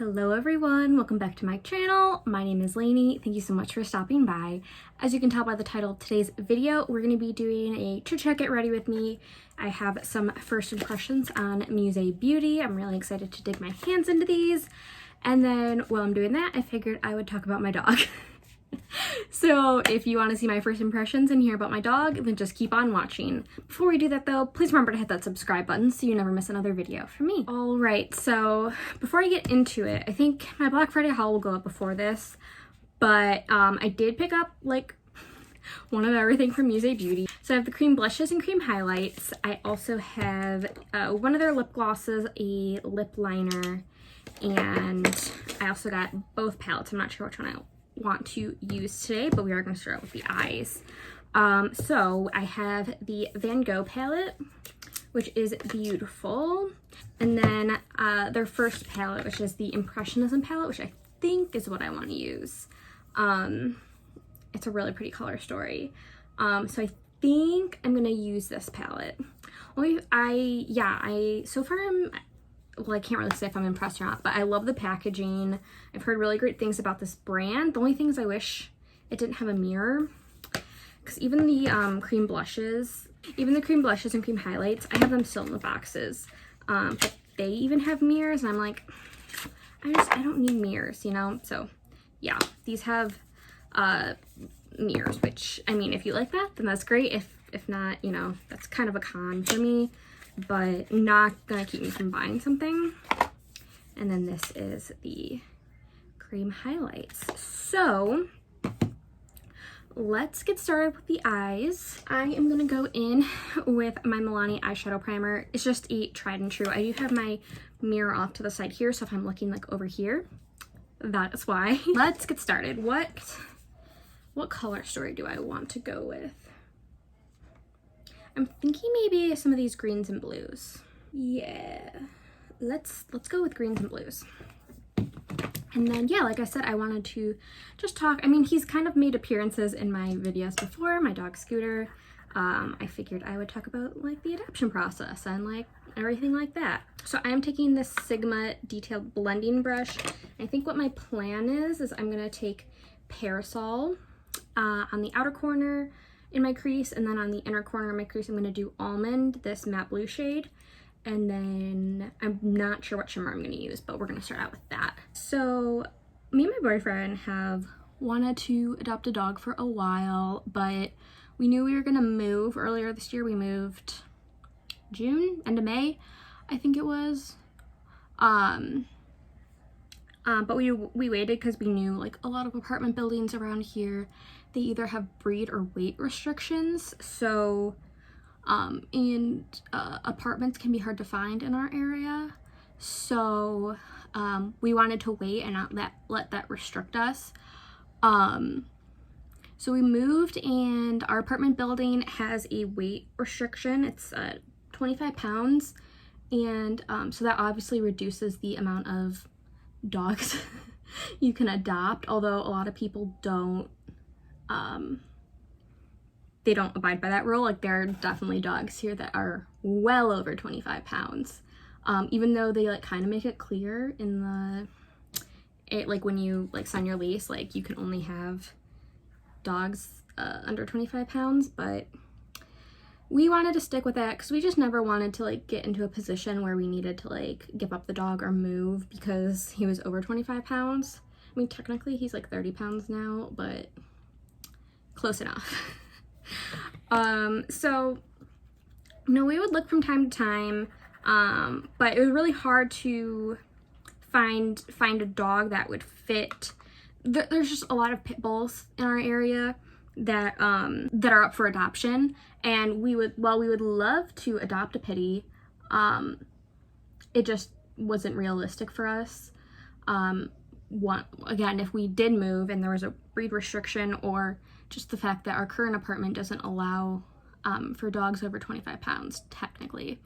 Hello everyone, welcome back to my channel. My name is Lainey. Thank you so much for stopping by. As you can tell by the title of today's video, we're going to be doing a chit chat get ready with me. I have some first impressions on Musee beauty. I'm really excited to dig my hands into these. And then while I'm doing that, I figured I would talk about my dog. So if you want to see my first impressions and hear about my dog, then just keep on watching. Before we do that though, please remember to hit that subscribe button so you never miss another video from me. Alright, so before I get into it, I think my Black Friday haul will go up before this, but I did pick up like one of everything from Musee Beauty. So I have the cream blushes and cream highlights. I also have one of their lip glosses, a lip liner, and I also got both palettes. I'm not sure which one I want to use today, but we are going to start out with the eyes. So I have the Van Gogh palette, which is beautiful, and then their first palette, which is the Impressionism palette, which I think is what I want to use. It's a really pretty color story, so I think I'm gonna use this palette. So far well, I can't really say if I'm impressed or not, but I love the packaging. I've heard really great things about this brand. The only thing is I wish it didn't have a mirror, because even the cream blushes and cream highlights, I have them still in the boxes. But they even have mirrors, and I'm like, I don't need mirrors, you know? So yeah, these have mirrors, which, I mean, if you like that, then that's great. If not, you know, that's kind of a con for me, but not gonna keep me from buying something. And then this is the cream highlights. So let's get started with the eyes. I am gonna go in with my Milani eyeshadow primer. It's just a tried and true. I do have my mirror off to the side here, so if I'm looking like over here, that is why. Let's get started. What color story do I want to go with? I'm thinking maybe some of these greens and blues. Yeah, let's go with greens and blues. And then, yeah, like I said, I wanted to just talk. I mean, he's kind of made appearances in my videos before, my dog Scooter. I figured I would talk about like the adoption process and like everything like that. So I am taking this Sigma detailed blending brush. I think what my plan is I'm gonna take Parasol on the outer corner in my crease, and then on the inner corner of my crease I'm going to do Almond, this matte blue shade, and then I'm not sure what shimmer I'm going to use, but we're going to start out with that. So me and my boyfriend have wanted to adopt a dog for a while, but we knew we were going to move earlier this year. We moved June, end of May, I think it was. But we waited because we knew like a lot of apartment buildings around here, they either have breed or weight restrictions. So, apartments can be hard to find in our area. So, we wanted to wait and not let that restrict us. So we moved, and our apartment building has a weight restriction. It's 25 pounds. And so that obviously reduces the amount of dogs you can adopt, although a lot of people don't they don't abide by that rule. Like, there are definitely dogs here that are well over 25 pounds, even though they like kind of make it clear in like when you like sign your lease, like you can only have dogs under 25 pounds, but we wanted to stick with that because we just never wanted to like get into a position where we needed to like give up the dog or move because he was over 25 pounds. I mean, technically he's like 30 pounds now, but close enough. So, you know, we would look from time to time, but it was really hard to find a dog that would fit. There's just a lot of pit bulls in our area that are up for adoption, and we would love to adopt a pitty, it just wasn't realistic for us. Again, if we did move and there was a breed restriction, or just the fact that our current apartment doesn't allow for dogs over 25 pounds technically,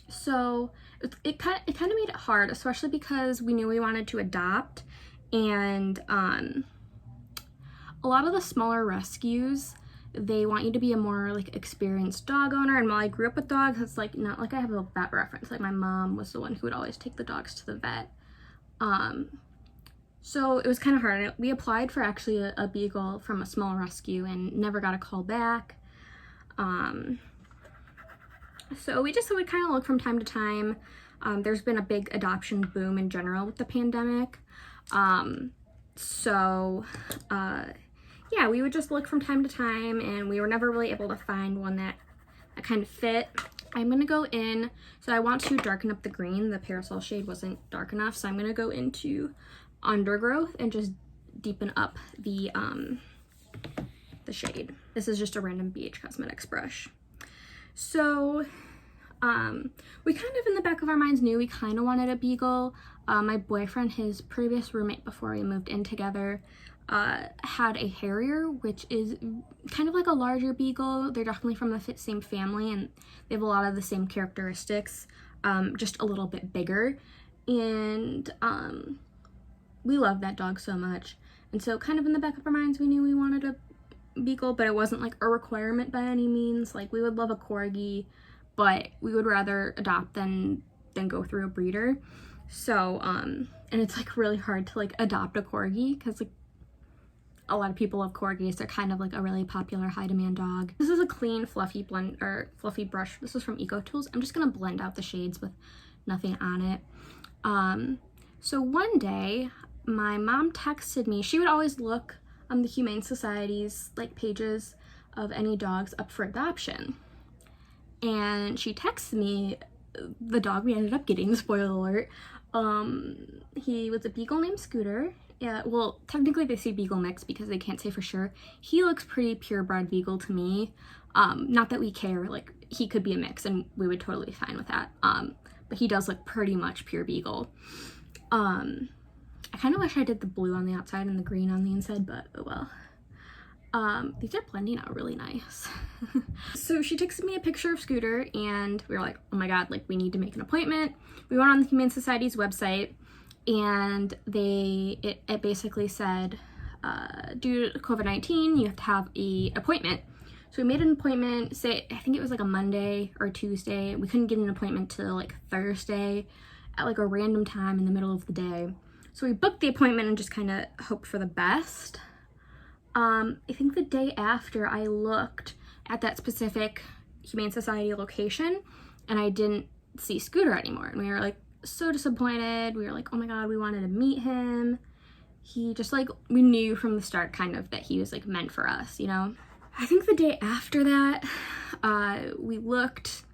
so it kind of made it hard, especially because we knew we wanted to adopt, and a lot of the smaller rescues, they want you to be a more like experienced dog owner. And while I grew up with dogs, it's like not like I have a vet reference. Like my mom was the one who would always take the dogs to the vet. So it was kind of hard. We applied for actually a beagle from a small rescue and never got a call back. So we would kind of look from time to time. There's been a big adoption boom in general with the pandemic. Yeah, we would just look from time to time, and we were never really able to find one that kind of fit. I'm going to go in, so I want to darken up the green. The parasol shade wasn't dark enough, so I'm going to go into undergrowth and just deepen up the shade. This is just a random BH Cosmetics brush. So we kind of in the back of our minds knew we kind of wanted a beagle. My boyfriend, his previous roommate before we moved in together, had a Harrier, which is kind of like a larger beagle. They're definitely from the same family, and they have a lot of the same characteristics, just a little bit bigger. And we love that dog so much. And so kind of in the back of our minds, we knew we wanted a beagle, but it wasn't like a requirement by any means. Like we would love a corgi, but we would rather adopt than go through a breeder. So, and it's like really hard to like adopt a corgi because like a lot of people love corgis. They're kind of like a really popular high demand dog. This is a clean fluffy brush. This is from Eco Tools. I'm just gonna blend out the shades with nothing on it. So one day my mom texted me. She would always look on the Humane Society's like pages of any dogs up for adoption. And she texted me the dog we ended up getting, spoiler alert. He was a beagle named Scooter. Yeah, well, technically they say beagle mix because they can't say for sure. He looks pretty purebred beagle to me. Not that we care, like he could be a mix and we would totally be fine with that. But he does look pretty much pure beagle. I kind of wish I did the blue on the outside and the green on the inside, but oh well. These are blending out really nice. So she texted me a picture of Scooter and we were like, oh my god, like we need to make an appointment. We went on the Humane Society's website and it basically said, due to COVID-19, you have to have an appointment. So we made an appointment, I think it was like a Monday or Tuesday. We couldn't get an appointment till like Thursday at like a random time in the middle of the day. So we booked the appointment and just kind of hoped for the best. I think the day after I looked at that specific Humane Society location and I didn't see Scooter anymore. And we were like so disappointed. We were like, oh my god, we wanted to meet him. He just like, we knew from the start kind of that he was like meant for us, you know? I think the day after that, we looked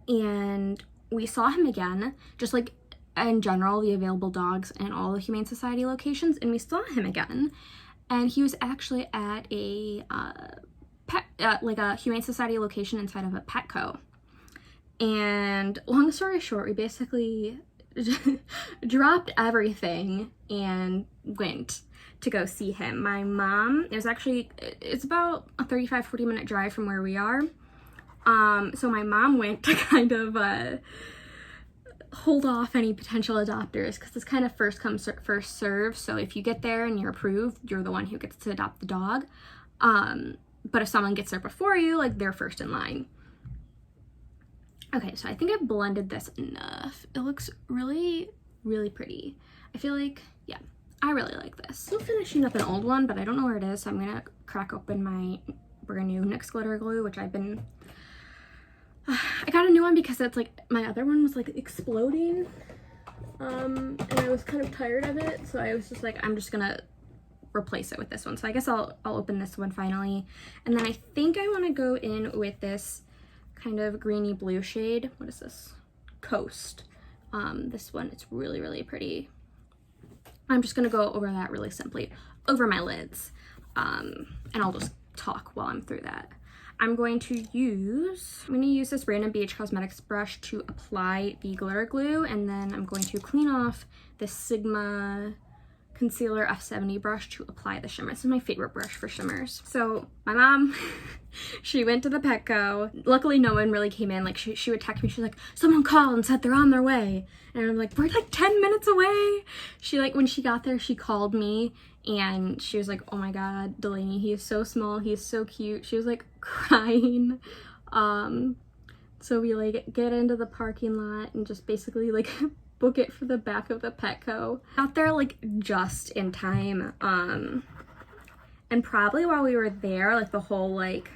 and we saw him again, just like in general, the available dogs in all the Humane Society locations, and we saw him again. And he was actually at a like a Humane Society location inside of a Petco. And long story short, we basically dropped everything and went to go see him. My mom, it's about a 35-40 minute drive from where we are. So my mom went to kind of hold off any potential adopters because it's kind of first come first serve. So if you get there and you're approved, you're the one who gets to adopt the dog. But if someone gets there before you, like they're first in line. Okay, so I think I've blended this enough. It looks really, really pretty. I feel like, yeah, I really like this. Still finishing up an old one, but I don't know where it is, so I'm gonna crack open my brand new NYX glitter glue, which I've been, I got a new one because it's like, my other one was like exploding, and I was kind of tired of it, so I was just like, I'm just gonna replace it with this one. So I guess I'll open this one finally, and then I think I want to go in with this kind of greeny blue shade. What is this? Coast. This one, it's really, really pretty. I'm just gonna go over that really simply over my lids, and I'll just talk while I'm through that. I'm gonna use this random BH Cosmetics brush to apply the glitter glue, and then I'm going to clean off this Sigma concealer F70 brush to apply the shimmer. This is my favorite brush for shimmers. So my mom, she went to the Petco. Luckily no one really came in. Like she would text me, she's like, someone called and said they're on their way. And I'm like, we're like 10 minutes away. She like, when she got there, she called me and she was like, oh my God, Delaney, he is so small, he is so cute. She was like crying. So we like get into the parking lot and just basically like book it for the back of the Petco. Got there like just in time. And probably while we were there, like the whole like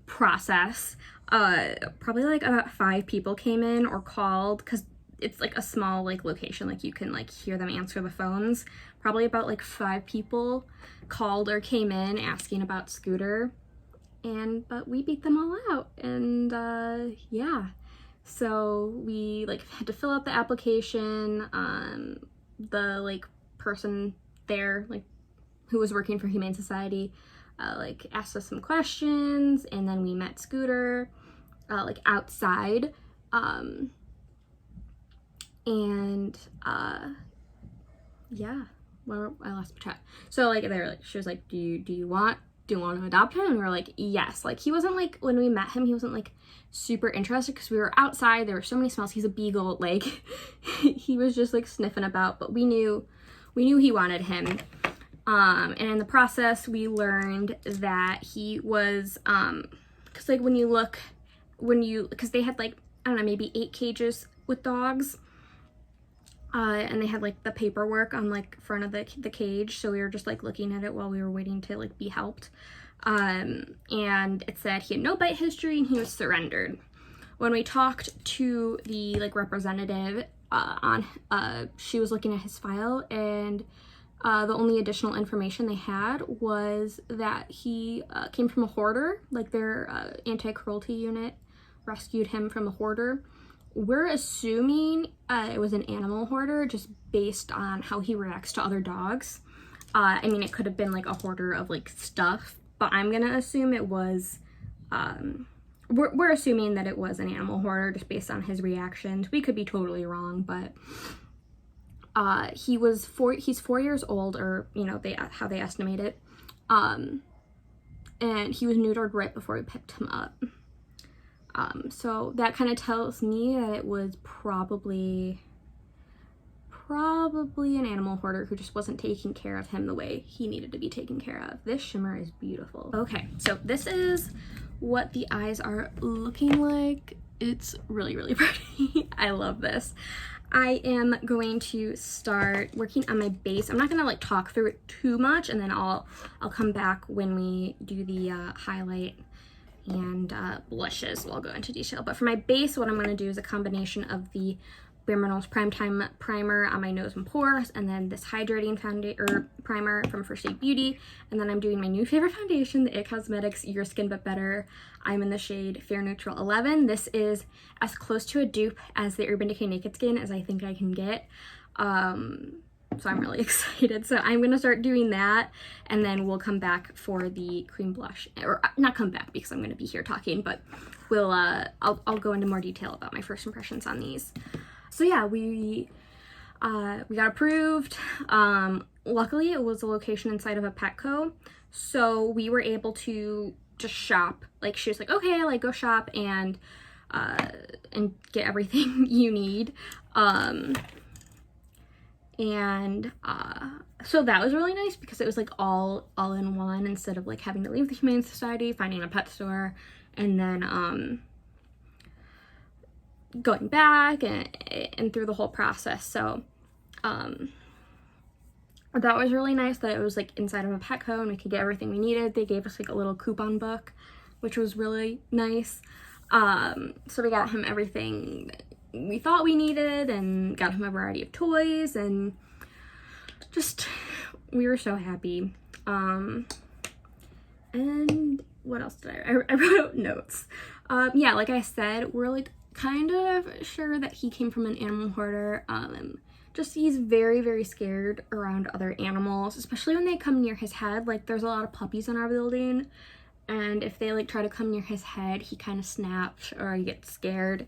process, probably like about 5 people came in or called, because it's like a small like location, like you can like hear them answer the phones. Probably about like 5 people called or came in asking about Scooter, but we beat them all out. And yeah, so we like had to fill out the application. The like person there, like who was working for Humane Society, like asked us some questions, and then we met Scooter like outside. Yeah, well, I lost my track. So like they were like, she was like, do you want to adopt him? And we were like, yes. Like he wasn't like, when we met him, he wasn't like super interested because we were outside, there were so many smells. He's a beagle, like he was just like sniffing about, but we knew he wanted him. And in the process we learned that he was because like because they had like, I don't know, maybe 8 cages with dogs, and they had like the paperwork on like front of the cage, so we were just like looking at it while we were waiting to like be helped. And it said he had no bite history and he was surrendered. When we talked to the like representative she was looking at his file, and the only additional information they had was that he came from a hoarder, like their anti-cruelty unit rescued him from a hoarder. We're assuming it was an animal hoarder just based on how he reacts to other dogs. I mean, it could have been like a hoarder of like stuff, but I'm gonna assume it was, we're assuming that it was an animal hoarder just based on his reactions. We could be totally wrong, but he's 4 years old, or you know, how they estimate it. And he was neutered right before we picked him up. So that kind of tells me that it was probably an animal hoarder who just wasn't taking care of him the way he needed to be taken care of. This shimmer is beautiful. Okay, so this is what the eyes are looking like. It's really, really pretty. I love this. I am going to start working on my base. I'm not gonna like talk through it too much, and then I'll come back when we do the highlight and blushes. We'll go into detail. But for my base, what I'm going to do is a combination of the Bare Minerals Primetime Primer on my nose and pores, and then this hydrating primer from First Aid Beauty, and then I'm doing my new favorite foundation, the IT Cosmetics Your Skin But Better. I'm in the shade Fair Neutral 11. This is as close to a dupe as the Urban Decay Naked Skin as I think I can get. So I'm really excited. So I'm going to start doing that, and then we'll come back for the cream blush, or not come back because I'm going to be here talking, but we'll I'll go into more detail about my first impressions on these. So yeah, we got approved. Luckily it was a location inside of a Petco, so we were able to just shop. Like she was like, okay, like go shop and get everything you need. So that was really nice because it was like all in one, instead of like having to leave the Humane Society, finding a pet store, and then going back and through the whole process. So that was really nice that it was like inside of a Petco and we could get everything we needed. They gave us like a little coupon book, which was really nice. So we got him everything we thought we needed and got him a variety of toys, and just we were so happy. And what else did I wrote notes. Yeah, like I said, we're like kind of sure that he came from an animal hoarder. Just he's very, very scared around other animals, especially when they come near his head. Like there's a lot of puppies in our building, and if they like try to come near his head, he kind of snaps or he gets scared.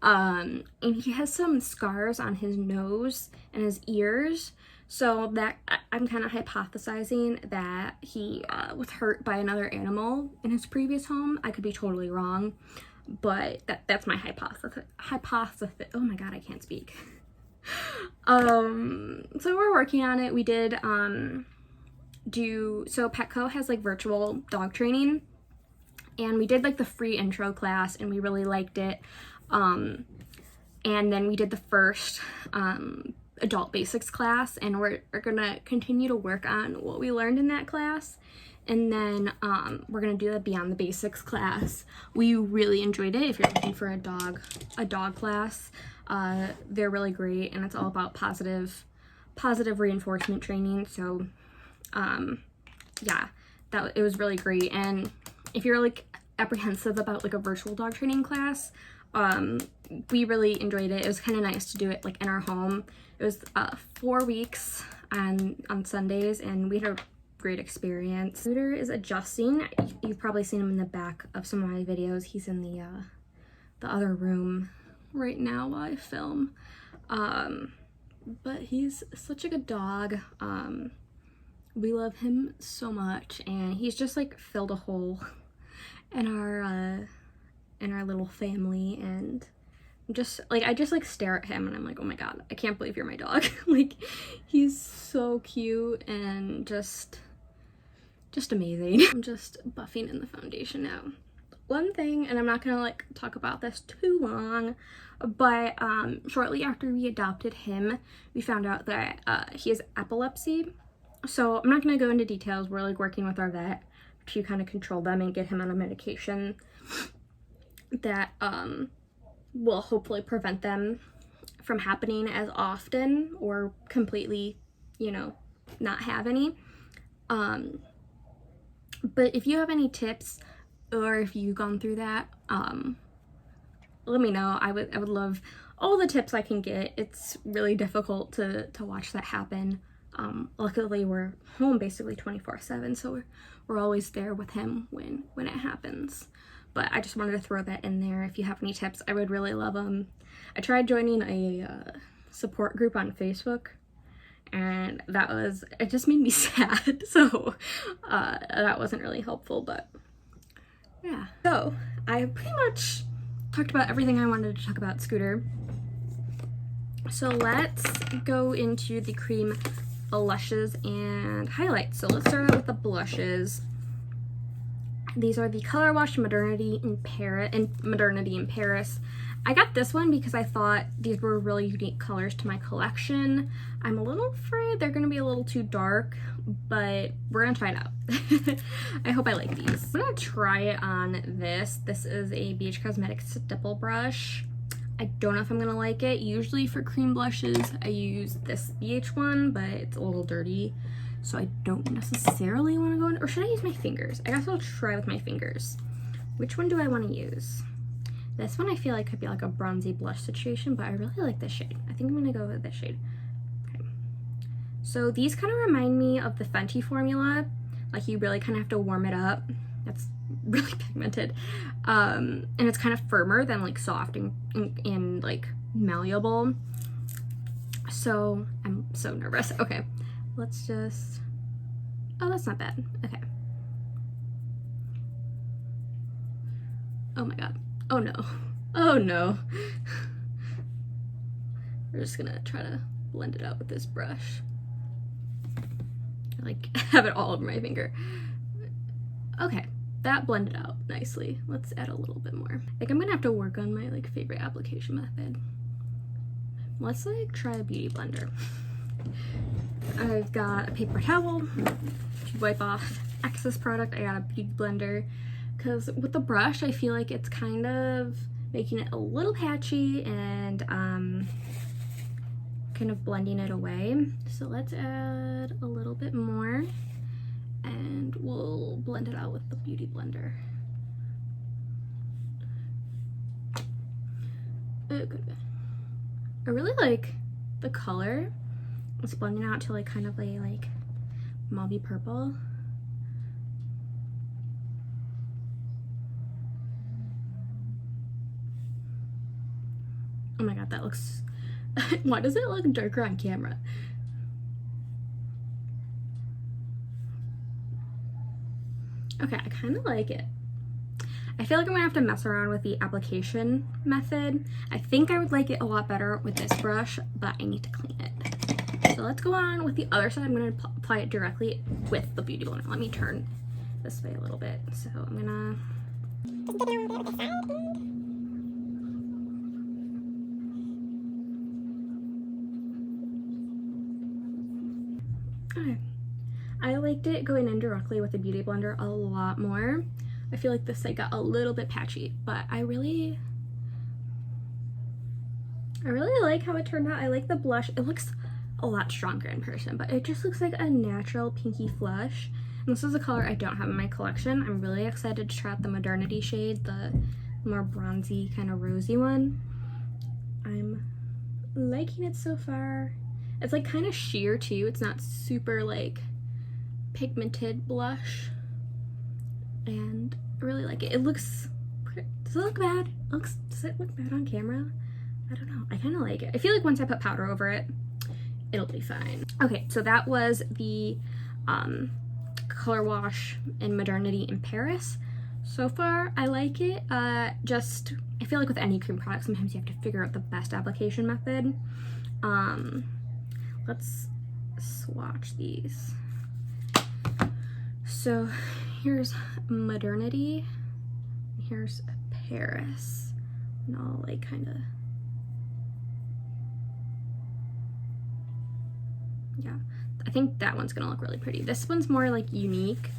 And he has some scars on his nose and his ears, So that I'm kind of hypothesizing that he was hurt by another animal in his previous home. I could be totally wrong, but that's my hypothesis. Oh my god, I can't speak. So we're working on it. We did so Petco has like virtual dog training, and we did like the free intro class and we really liked it. And then we did the first adult basics class, and we're gonna continue to work on what we learned in that class, and then we're gonna do the beyond the basics class. We really enjoyed it. If you're looking for a dog class, they're really great, and it's all about positive reinforcement training. So yeah, it was really great. And if you're like apprehensive about like a virtual dog training class, we really enjoyed it. It was kind of nice to do it like in our home. It was 4 weeks on Sundays, and we had a great experience. Scooter is adjusting. You've probably seen him in the back of some of my videos. He's in the other room right now while I film. But he's such a good dog. We love him so much, and he's just like filled a hole in our little family. And I just like stare at him and I'm like, oh my god, I can't believe you're my dog. Like, he's so cute and just amazing. I'm just buffing in the foundation now. One thing, and I'm not gonna like talk about this too long, but shortly after we adopted him, we found out that he has epilepsy. So I'm not gonna go into details. We're like working with our vet to kind of control them and get him on a medication that will hopefully prevent them from happening as often, or completely, you know, not have any. But if you have any tips, or if you've gone through that, let me know. I would love all the tips I can get. It's really difficult to watch that happen. Luckily we're home basically 24/7, so we're always there with him when it happens. But I just wanted to throw that in there. If you have any tips, I would really love them. I tried joining a support group on Facebook, and it just made me sad. So that wasn't really helpful, but yeah. So I pretty much talked about everything I wanted to talk about Scooter. So let's go into the cream blushes and highlights. So let's start out with the blushes. These are the Color Wash Modernity in Paris. I got this one because I thought these were really unique colors to my collection. I'm a little afraid they're going to be a little too dark, but we're going to try it out. I hope I like these. I'm going to try it on this. This is a BH Cosmetics stipple brush. I don't know if I'm going to like it. Usually for cream blushes, I use this BH one, but it's a little dirty, so I don't necessarily want to go in. Or should I use my fingers? I guess I'll try with my fingers. Which one do I want to use? This one I feel like could be like a bronzy blush situation, but I really like this shade. I think I'm going to go with this shade. Okay. So these kind of remind me of the Fenty formula. Like, you really kind of have to warm it up. That's really pigmented. And it's kind of firmer than like soft and like malleable. So I'm so nervous. Okay. Let's just, oh, that's not bad. Okay. Oh my god. Oh no. Oh no. We're just gonna try to blend it out with this brush. I like have it all over my finger. Okay, that blended out nicely. Let's add a little bit more. Like, I'm gonna have to work on my like favorite application method. Let's like try a beauty blender. I've got a paper towel to wipe off excess product. I got a beauty blender because with the brush I feel like it's kind of making it a little patchy and kind of blending it away. So let's add a little bit more and we'll blend it out with the beauty blender. Okay. I really like the color. It's blending out to like kind of a like mauvey purple. Oh my god, that looks why does it look darker on camera? Okay, I kind of like it. I feel like I'm gonna have to mess around with the application method. I think I would like it a lot better with this brush, but I need to clean it. So let's go on with the other side. I'm gonna apply it directly with the Beauty Blender. Let me turn this way a little bit. So I'm gonna just go down a little bit with this side. Okay. I liked it going in directly with the Beauty Blender a lot more. I feel like this side got a little bit patchy, but I really like how it turned out. I like the blush. It looks a lot stronger in person, but it just looks like a natural pinky flush. And this is a color I don't have in my collection. I'm really excited to try out the Modernity shade, the more bronzy, kind of rosy one. I'm liking it so far. It's like kind of sheer too. It's not super like pigmented blush. And I really like it. It looks pretty. Does it look bad? Does it look bad on camera? I don't know. I kind of like it. I feel like once I put powder over it, it'll be fine. Okay, so that was the color wash in Modernity in Paris. So far, I like it. I feel like with any cream product, sometimes you have to figure out the best application method. Let's swatch these. So here's Modernity, here's Paris, and I'll like kind of, yeah, I think that one's gonna look really pretty. This one's more like unique,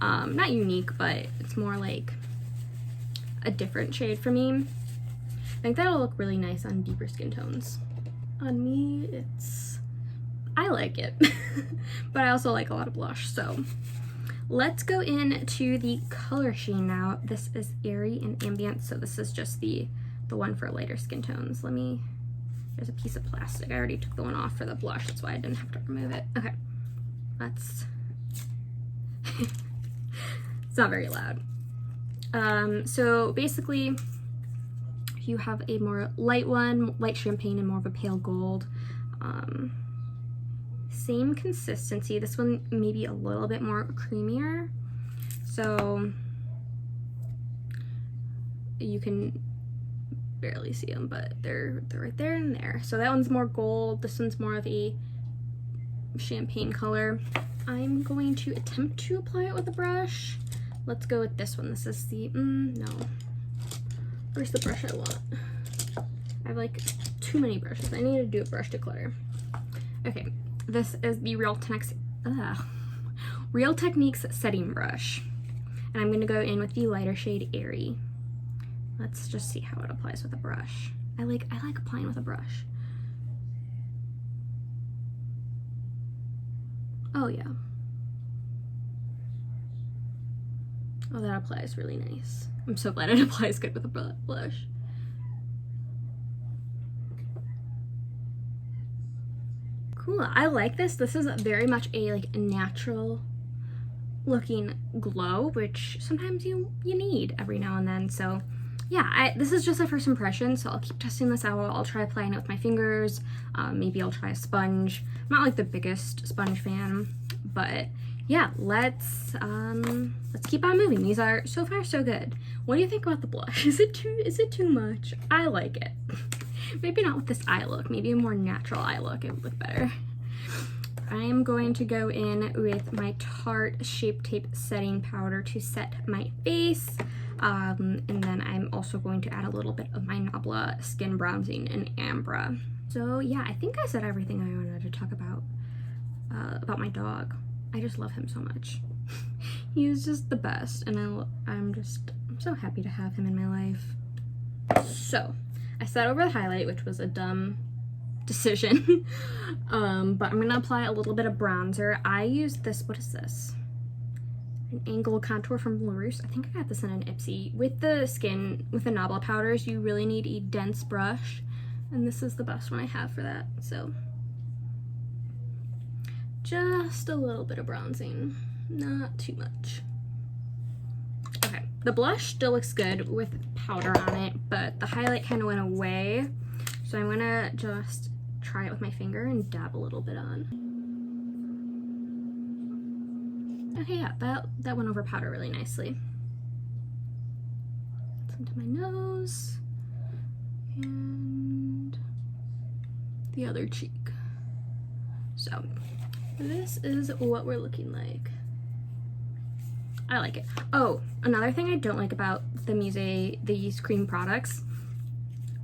not unique, but it's more like a different shade for me. I think that'll look really nice on deeper skin tones. On me, I like it, but I also like a lot of blush, so. Let's go into the color sheen now. This is Airy and Ambient, so this is just the one for lighter skin tones. There's a piece of plastic. I already took the one off for the blush, that's why I didn't have to remove it. Okay, let's, it's not very loud. So basically, if you have a more light one, light champagne and more of a pale gold, same consistency. This one maybe a little bit more creamier, so you can barely see them, but they're right there and there. So that one's more gold, this one's more of a champagne color. I'm going to attempt to apply it with a brush. Let's go with this one. This is the no, where's the brush I want? I have like too many brushes. I need to do a brush declutter. Okay, this is the Real Techniques setting brush, and I'm gonna go in with the lighter shade Airy. Let's just see how it applies with a brush. I like applying with a brush. Oh yeah. Oh, that applies really nice. I'm so glad it applies good with a blush. Cool, I like this. This is very much a like natural looking glow, which sometimes you need every now and then. So yeah, this is just a first impression, so I'll keep testing this out. I'll try applying it with my fingers. Maybe I'll try a sponge. I'm not like the biggest sponge fan, but yeah, let's keep on moving. These are so far so good. What do you think about the blush? Is it too much? I like it. Maybe not with this eye look. Maybe a more natural eye look. It would look better. I am going to go in with my Tarte Shape Tape setting powder to set my face. And then I'm also going to add a little bit of my Nabla Skin Bronzing in Ambra. So yeah, I think I said everything I wanted to talk about my dog. I just love him so much. He is just the best, and I'm so happy to have him in my life. So I set over the highlight, which was a dumb decision. But I'm gonna apply a little bit of bronzer. I used this, what is this? An Angle Contour from LaRousse. I think I got this in an Ipsy. With the Nabla powders, you really need a dense brush, and this is the best one I have for that. So just a little bit of bronzing, not too much. Okay, the blush still looks good with powder on it, but the highlight kind of went away. So I'm gonna just try it with my finger and dab a little bit on. Okay, yeah, that went over powder really nicely. Into my nose and the other cheek. So this is what we're looking like. I like it. Oh, another thing I don't like about the Musee, these cream products,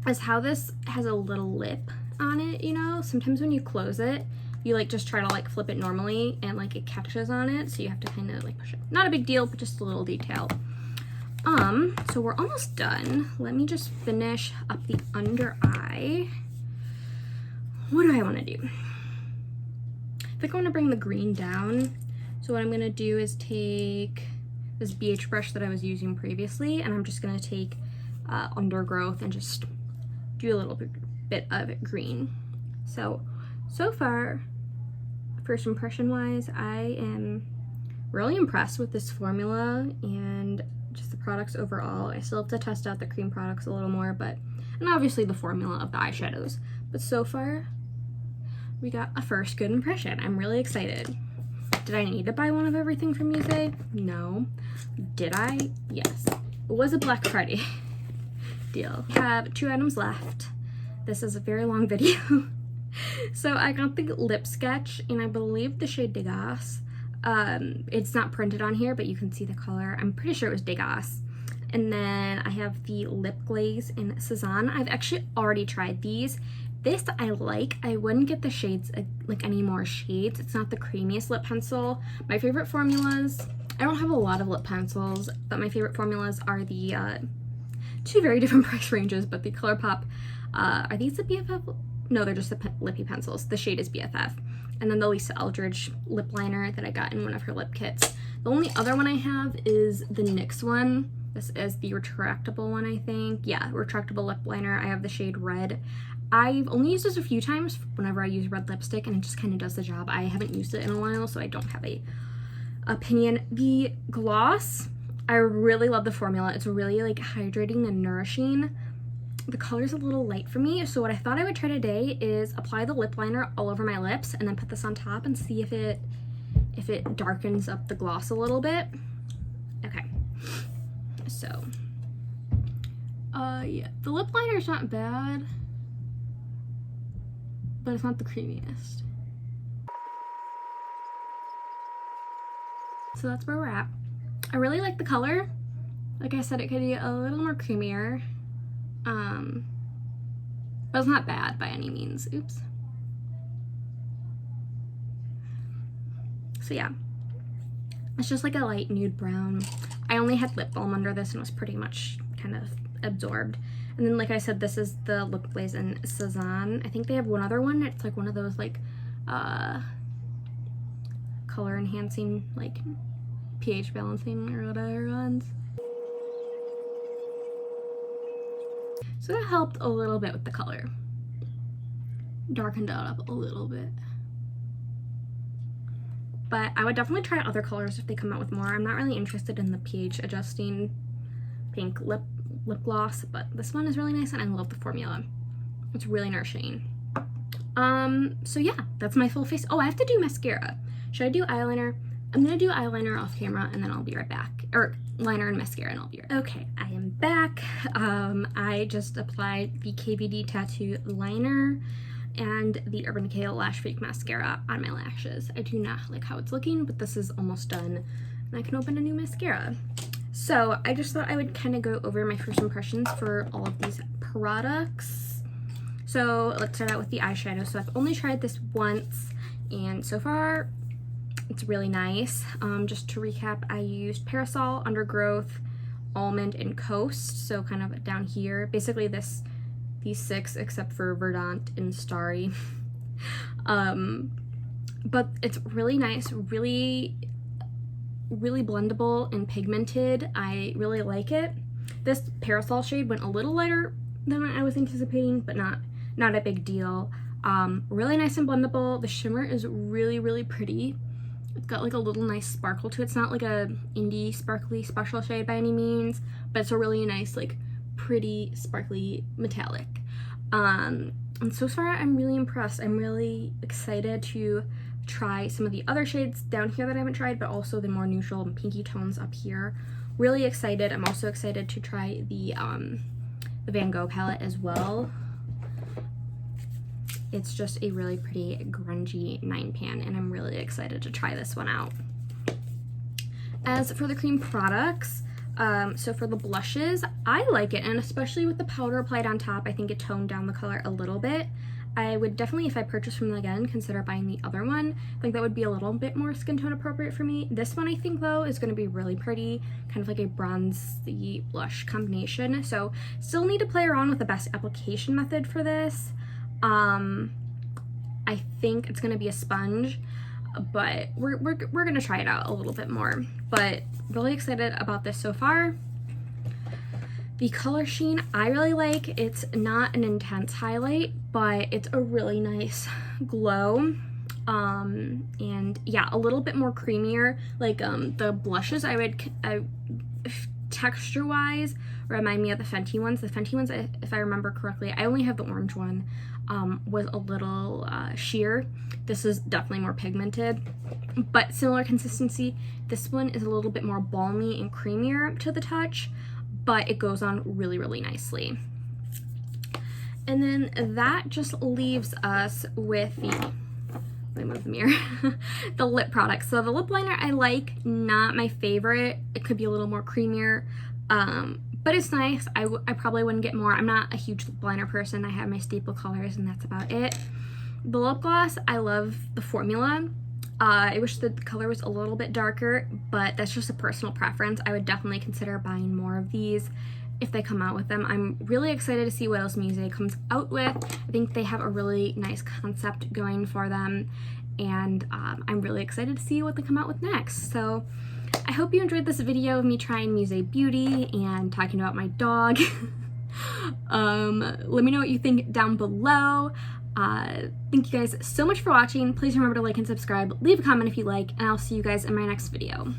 is how this has a little lip on it, you know? Sometimes when you close it, you like just try to like flip it normally and like it catches on it, so you have to kind of like push it. Not a big deal, but just a little detail. So we're almost done. Let me just finish up the under eye. What do I want to do? I think I want to bring the green down. So what I'm going to do is take this BH brush that I was using previously, and I'm just going to take undergrowth and just do a little bit of green. So far, first impression wise, I am really impressed with this formula and just the products overall. I still have to test out the cream products a little more, and obviously the formula of the eyeshadows. But so far, we got a first good impression. I'm really excited. Did I need to buy one of everything from Musee? No. Did I? Yes. It was a Black Friday deal. We have 2 items left. This is a very long video. So I got the lip sketch, and I believe the shade Degas. It's not printed on here, but you can see the color. I'm pretty sure it was Degas. And then I have the lip glaze in Cezanne. I've actually already tried these. This I like. I wouldn't get the shades, like any more shades. It's not the creamiest lip pencil. My favorite formulas, I don't have a lot of lip pencils, but my favorite formulas are the 2 very different price ranges, but the ColourPop, are these the BFF? No, they're just the lippy pencils. The shade is BFF. And then the Lisa Eldridge lip liner that I got in one of her lip kits. The only other one I have is the NYX one. This is the retractable one, I think. Yeah, retractable lip liner. I have the shade Red. I've only used this a few times whenever I use red lipstick, and it just kind of does the job. I haven't used it in a while, so I don't have a opinion. The gloss, I really love the formula. It's really like hydrating and nourishing. The color's a little light for me, so what I thought I would try today is apply the lip liner all over my lips and then put this on top and see if it darkens up the gloss a little bit. Okay, so yeah, the lip liner is not bad, but it's not the creamiest. So that's where we're at. I really like the color. Like I said, it could be a little more creamier. But it's not bad by any means. Oops. So yeah, it's just like a light nude brown. I only had lip balm under this and it was pretty much kind of absorbed. And then, like I said, this is the lip glaze in Cezanne. I think they have one other one. It's like one of those like color enhancing, like pH balancing or whatever ones. So that helped a little bit with the color. Darkened it up a little bit. But I would definitely try other colors if they come out with more. I'm not really interested in the pH adjusting pink lip gloss, but this one is really nice and I love the formula. It's really nourishing. So yeah, that's my full face. Oh, I have to do mascara. Should I do eyeliner? I'm gonna do eyeliner off camera and then I'll be right back. Or liner and mascara and I'll be right back. Okay, I am back. I just applied the KVD Tattoo liner and the Urban Decay Lash Freak mascara on my lashes. I do not like how it's looking, but this is almost done and I can open a new mascara. So I just thought I would kind of go over my first impressions for all of these products. So let's start out with the eyeshadow. So I've only tried this once and so far it's really nice. Just to recap, I used Parasol, Undergrowth, Almond, and Coast. So kind of down here. Basically these 6 except for Verdant and Starry. But it's really nice, really blendable and pigmented. I really like it. This Parasol shade went a little lighter than I was anticipating, but not a big deal. Really nice and blendable. The shimmer is really pretty. It's got like a little nice sparkle to it. It's not like a indie sparkly special shade by any means, but it's a really nice, like pretty sparkly metallic. And so far I'm really impressed. I'm really excited to try some of the other shades down here that I haven't tried, but also the more neutral and pinky tones up here. Really excited. I'm also excited to try the Van Gogh palette as well. It's just a really pretty grungy 9-pan, and I'm really excited to try this one out. As for the cream products, so for the blushes, I like it, and especially with the powder applied on top, I think it toned down the color a little bit. I would definitely, if I purchase from them again, consider buying the other one. I think that would be a little bit more skin tone appropriate for me. This one, I think, though, is going to be really pretty, kind of like a bronzy blush combination. So still need to play around with the best application method for this. I think it's going to be a sponge, but we're going to try it out a little bit more. But really excited about this so far. The color sheen I really like. It's not an intense highlight, but it's a really nice glow. And yeah, a little bit more creamier. Like the blushes, texture wise remind me of the Fenty ones. The Fenty ones, if I remember correctly, I only have the orange one, was a little sheer. This is definitely more pigmented, but similar consistency. This one is a little bit more balmy and creamier to the touch, but it goes on really, really nicely. And then that just leaves us with the, let me move the mirror, the lip products. So the lip liner I like, not my favorite. It could be a little more creamier, but it's nice. I probably wouldn't get more. I'm not a huge lip liner person. I have my staple colors and that's about it. The lip gloss, I love the formula. I wish the color was a little bit darker, but that's just a personal preference. I would definitely consider buying more of these if they come out with them. I'm really excited to see what else Musee comes out with. I think they have a really nice concept going for them, and I'm really excited to see what they come out with next. So I hope you enjoyed this video of me trying Musee Beauty and talking about my dog. Let me know what you think down below. Thank you guys so much for watching. Please remember to like and subscribe, leave a comment if you like, and I'll see you guys in my next video.